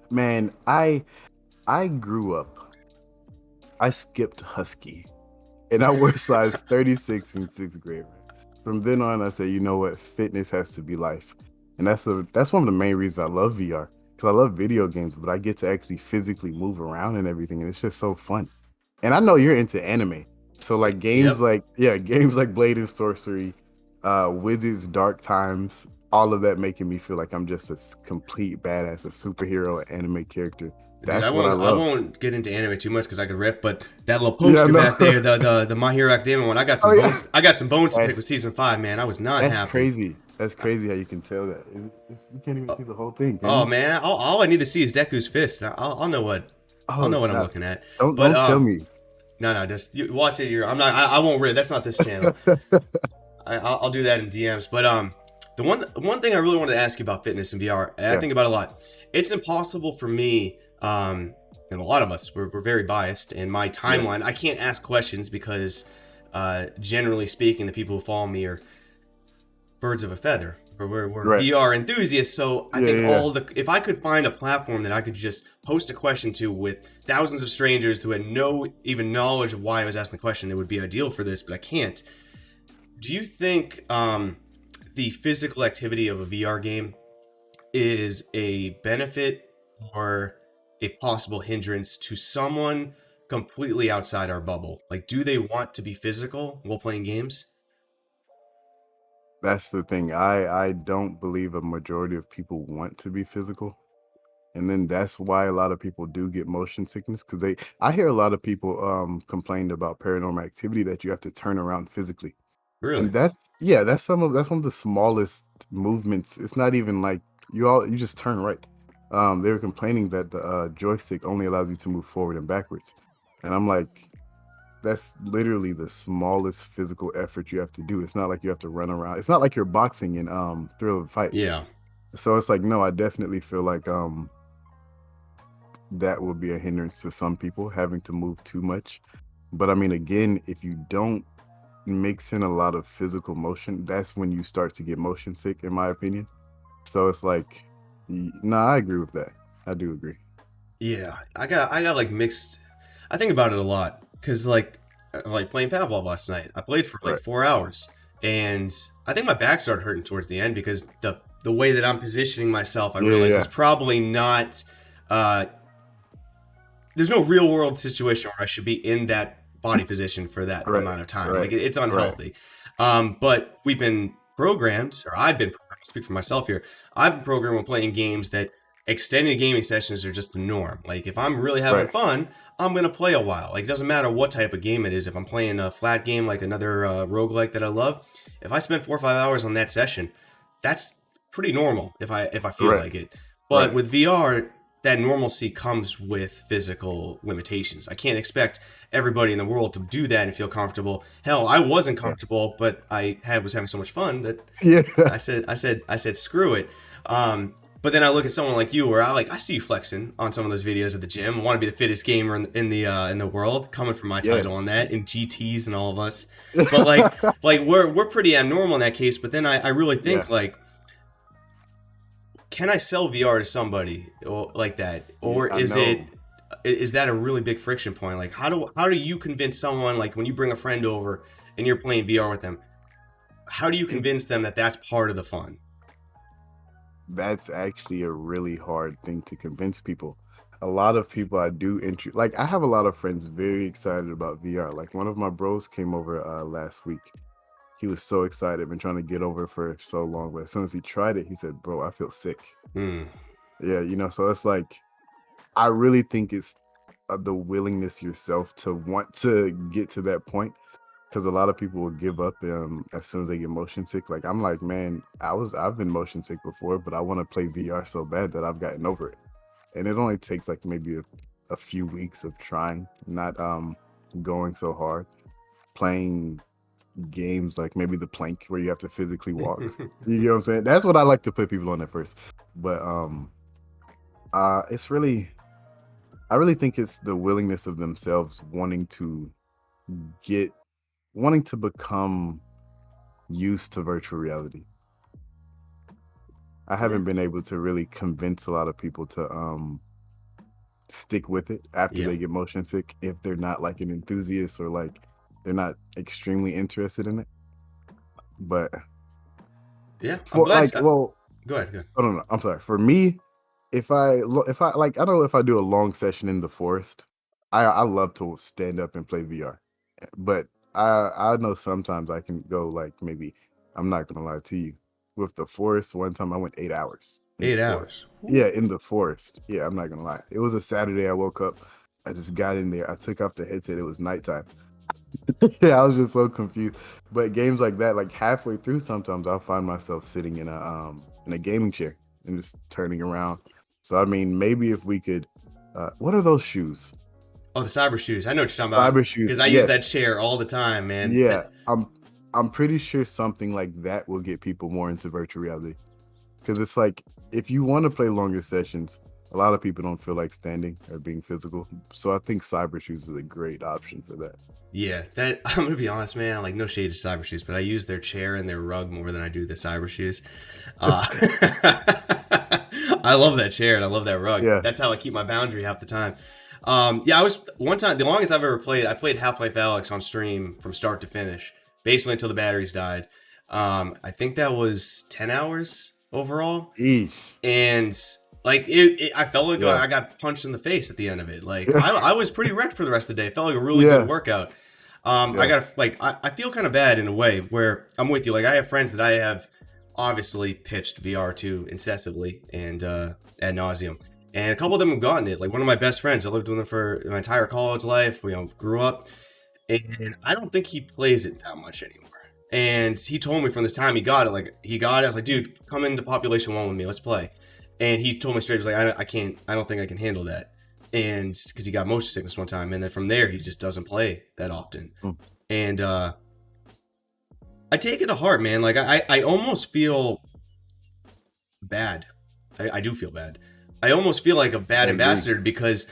Man, I grew up. I skipped Husky, and I wore size 36 in sixth grade. Man. From then on, I said, you know what? Fitness has to be life, and that's one of the main reasons I love VR because I love video games, but I get to actually physically move around and everything, and it's just so fun. And I know you're into anime, so like games Yep. like yeah, games like Blade and Sorcery, Wizards, Dark Times, all of that making me feel like I'm just a complete badass, a superhero, anime character. Dude, That's what I I love. won't get into anime too much because I could riff, but that little Yeah, poster no. back there, the My Hero Academia one, Oh yeah, I got some bones to pick with that's season 5, man. I was not that's happy. crazy. That's crazy how you can tell that. You can't even see the whole thing, can Oh you? man, all I need to see is Deku's fist. I'll Oh know what I'm snap! looking at. But Don't tell me. no, no, just watch it. I'm not. I won't read. That's not this channel. I'll do that in DMs. But the one thing I really wanted to ask you about fitness and VR, and I Yeah, think about it a lot. It's impossible for me, and a lot of us, we're very biased. In my yeah, timeline, I can't ask questions because, generally speaking, the people who follow me are birds of a feather. We're right. VR enthusiasts, so I Yeah, think yeah, yeah. if I could find a platform that I could just post a question to with thousands of strangers who had no even knowledge of why I was asking the question, it would be ideal for this, but I can't. Do you think the physical activity of a VR game is a benefit or a possible hindrance to someone completely outside our bubble? Like, do they want to be physical while playing games? That's the thing. I don't believe a majority of people want to be physical. And then that's why a lot of people do get motion sickness because I hear a lot of people complain about paranormal activity that you have to turn around physically. Really? And that's one of the smallest movements. It's not even like you just turn right. They were complaining that the joystick only allows you to move forward and backwards. And I'm like, that's literally the smallest physical effort you have to do. It's not like you have to run around. It's not like you're boxing in Thrill of the Fight. Yeah. So it's like, no, I definitely feel like that will be a hindrance to some people having to move too much. But I mean, again, if you don't mix in a lot of physical motion, that's when you start to get motion sick, in my opinion. So it's like, nah, I agree with that. I do agree. Yeah, I got like mixed. I think about it a lot because like playing Pavlov last night. I played for like Right, 4 hours, and I think my back started hurting towards the end because the way that I'm positioning myself, I yeah, yeah, realized yeah. is probably not. Uh, there's no real world situation where I should be in that body position for that Right, amount of time. right, It's right, unhealthy. But we've been programmed, or I've been programmed, I'll speak for myself here. I've been programmed with playing games that extended gaming sessions are just the norm. Like if I'm really having right, fun, I'm gonna play a while. Like it doesn't matter what type of game it is. If I'm playing a flat game like another roguelike that I love, if I spend 4 or 5 hours on that session, that's pretty normal if I feel right, like it. But right. with VR, that normalcy comes with physical limitations. I can't expect everybody in the world to do that and feel comfortable. Hell, I wasn't Yeah, comfortable, but was having so much fun that yeah, I said screw it. But then I look at someone like you, where I see you flexing on some of those videos at the gym. Want to be the fittest gamer in the world, coming from my title yes. on that, in GTS and all of us. But like we're pretty abnormal in that case. But then I really Yeah, think like, can I sell VR to somebody like that, yeah, or I know. is that a really big friction point? Like how do you convince someone, like when you bring a friend over and you're playing VR with them? How do you It, convince them that that's part of the fun? that's actually a really hard thing to convince people. A lot of people I do like I have a lot of friends very excited about VR. Like one of my bros came over last week. He was so excited, been trying to get over for so long, but as soon as he tried it, he said, "Bro, I feel sick." Hmm. Yeah, so it's like I really think it's the willingness yourself to want to get to that point because a lot of people will give up as soon as they get motion sick. Like I'm like, man, I've been motion sick before, but I want to play VR so bad that I've gotten over it. And it only takes like maybe a few weeks of trying, not going so hard, playing games like maybe the plank where you have to physically walk. You get what I'm saying? That's what I like to put people on at first. But it's really I really think it's the willingness of themselves get wanting to become used to virtual reality. I Yeah. haven't been able to really convince a lot of people to stick with it after Yeah. they get motion sick if they're not like an enthusiast or like they're not extremely interested in it. But Yeah. I'm for glad. like, well, Go ahead. Go ahead. I don't know. I'm sorry. For me, if I like, I don't know if I do a long session in the forest, I love to stand up and play VR. But I know sometimes I can go like maybe I'm not gonna lie to you. With the forest, one time I went 8 hours in the 8 hours. forest. Whew. Yeah, in the forest. Yeah, I'm not gonna lie. It was a Saturday. I woke up. I just got in there. I took off the headset. It was nighttime. Yeah, I was just so confused. But games like that, like halfway through, sometimes I'll find myself sitting in a gaming chair and just turning around. So I mean, maybe if we could, what are those shoes? Oh, the cyber shoes. I know what you're talking about Cyber shoes. because I use that Yes. chair all the time, man. Yeah. I'm pretty sure something like that will get people more into virtual reality. Because it's like if you want to play longer sessions, a lot of people don't feel like standing or being physical. So I think cyber shoes is a great option for that. Yeah, that I'm gonna be honest, man. Like no shade to cyber shoes, but I use their chair and their rug more than I do the cyber shoes. Uh, I love that chair and I love that rug. Yeah. That's how I keep my boundary half the time. Yeah, I was one time the longest I've ever played. I played Half-Life Alyx on stream from start to finish, basically until the batteries died. I think that was 10 hours overall, Eesh. and like I felt like Yeah. I got punched in the face at the end of it. Like Yeah. I was pretty wrecked for the rest of the day. It felt like a really Yeah. good workout. Yeah. I got like I feel kind of bad in a way where I'm with you. Like I have friends that I have obviously pitched VR to incessantly and ad nauseum, and a couple of them have gotten it. Like one of my best friends, I lived with him for my entire college life. We grew up, and I don't think he plays it that much anymore. And he told me from this time he got it. Like he got it. I was like, dude, come into Population 1 with me. Let's play. And he told me straight, he was like, I can't. I don't think I can handle that. And because he got motion sickness one time, and then from there he just doesn't play that often. Mm. And I take it to heart, man. Like I almost feel bad. I do feel bad. I almost feel like a bad I agree. ambassador because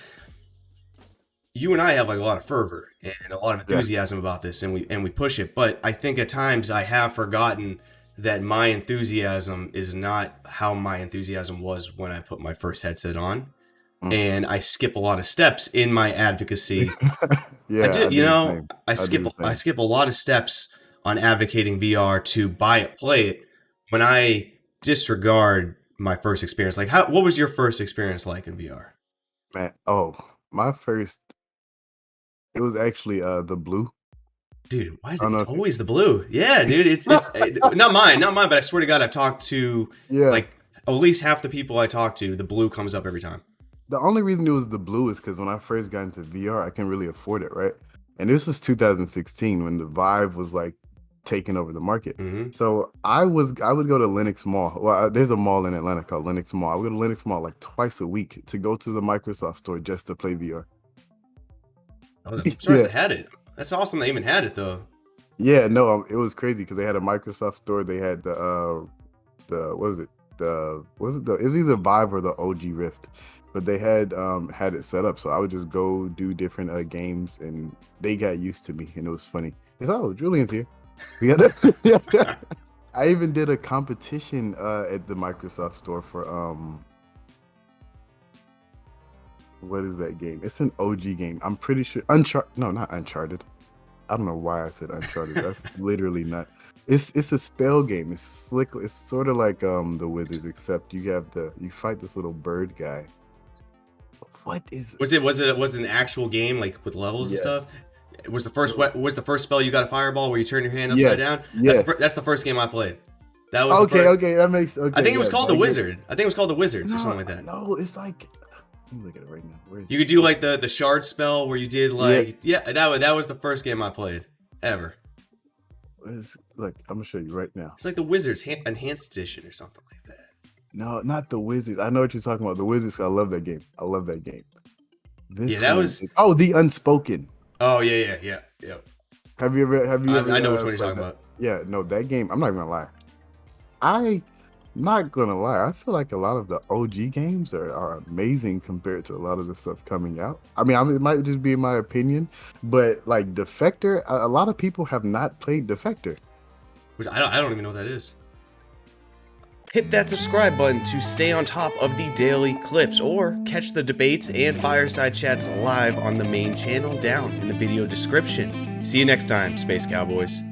you and I have like a lot of fervor and a lot of Yeah. enthusiasm about this, and we push it. But I think at times I have forgotten that my enthusiasm is not how my enthusiasm was when I put my first headset on. Mm. And I skip a lot of steps in my advocacy. Yeah, I do, you know, I do skip the same. I skip a lot of steps on advocating VR to buy it, play it, when I disregard my first experience. Like, what was your first experience like in VR? Man, my first, it was actually the blue. Dude, why is I it? don't know It's if you- always the blue. Yeah, dude, it's not mine, but I swear to God, I've talked to Yeah. like at least half the people I talk to. The blue comes up every time. The only reason it was the blue is because when I first got into VR, I couldn't really afford it, right? And this was 2016 when the Vive was like taking over the market. Mm-hmm. So I would go to Lenox Mall. Well, there's a mall in Atlanta called Lenox Mall. I would go to Lenox Mall like twice a week to go to the Microsoft store just to play VR. Oh, I'm surprised they had it. That's awesome. They even had it though. Yeah, no, it was crazy because they had a Microsoft store. They had the what was it? It was either Vive or the OG Rift, but they had it set up. So I would just go do different games, and they got used to me, and it was funny. It's Julian's here. We got. I even did a competition at the Microsoft store for what is that game? It's an OG game. I'm pretty sure Uncharted. No, not Uncharted. I don't know why I said Uncharted. That's literally not. It's a spell game. It's slick. It's sort of like the Wizards, except you fight this little bird guy. What is? Was it an actual game like with levels Yes. and stuff? Was the first spell you got a fireball where you turn your hand upside down? Yes. That's the first game I played. That was Okay, that makes. Okay, I think it was yeah, called that The game- Wizard. I think it was called The Wizards or something like that. No, it's like. Let me look at it right now. Where is You it? could do like the shard spell where you did like that was the first game I played ever. Look, I'm gonna show you right now. It's like the Wizards Enhanced Edition or something like that. No, not the Wizards. I know what you're talking about. The Wizards. I love that game. This Yeah, that one was- is- The Unspoken. Oh yeah. Have you ever? I know which one you're played talking that? about. Yeah, no, that game. I'm not gonna lie. I'm not gonna lie. I feel like a lot of the OG games are amazing compared to a lot of the stuff coming out. I mean, it might just be my opinion, but like Defector, a lot of people have not played Defector. Which I don't even know what that is. Hit that subscribe button to stay on top of the daily clips, or catch the debates and fireside chats live on the main channel down in the video description. See you next time, Space Cowboys.